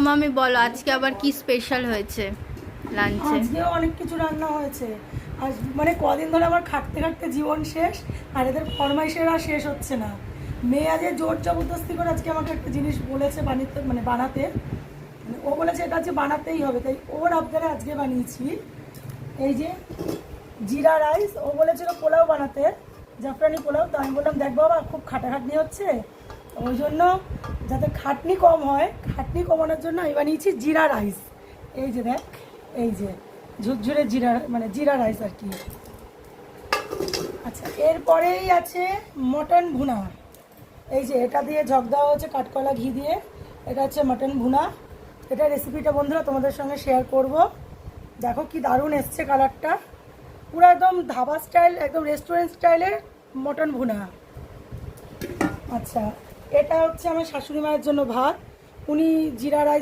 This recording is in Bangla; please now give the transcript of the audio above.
মামি বলো আজকে আবার কি স্পেশাল হয়েছে লাঞ্চে? আজকেও অনেক কিছু রান্না হয়েছে। আজ মানে কদিন ধরে আমার খাটতে খাটতে জীবন শেষ, আর এদের ফরমাইশের আর শেষ হচ্ছে না। মেয়ে আজ জোর জবরদস্তি করে আজকে আমাকে একটা জিনিস বলেছে বানাতে, ও বলেছে এটা আজকে বানাতেই হবে, তাই ওর আবদারে আজকে বানিয়েছি। এই যে জিরা রাইস, ও বলেছিল পোলাও বানাতে, জাফরানি পোলাও। তো আমি বললাম দেখ বাবা খুব খাটাখাটনি হচ্ছে, ওই জন্য যাতে খাটনি কম হয়, খাটনি কমানোর জন্য আমি বানিয়েছি জিরা রাইস। এই যে দেখ, এই যে ঝুরঝুরে জিরা, মানে জিরা রাইস আর কি। আচ্ছা, এরপরেই আছে মটন ভুনা। এই যে এটা দিয়ে ঝক দেওয়া হচ্ছে কাঠকলা ঘি দিয়ে, এটা হচ্ছে মটন ভুনা। এটা রেসিপিটা বন্ধুরা তোমাদের সঙ্গে শেয়ার করব। দেখো কি দারুণ এসছে কালারটা, পুরো একদম ধাবা স্টাইল, একদম রেস্টুরেন্ট স্টাইলের মটন ভুনা। আচ্ছা, এটা হচ্ছে আমার শাশুড়ি মায়ের জন্য ভাত, উনি জিরা রাইস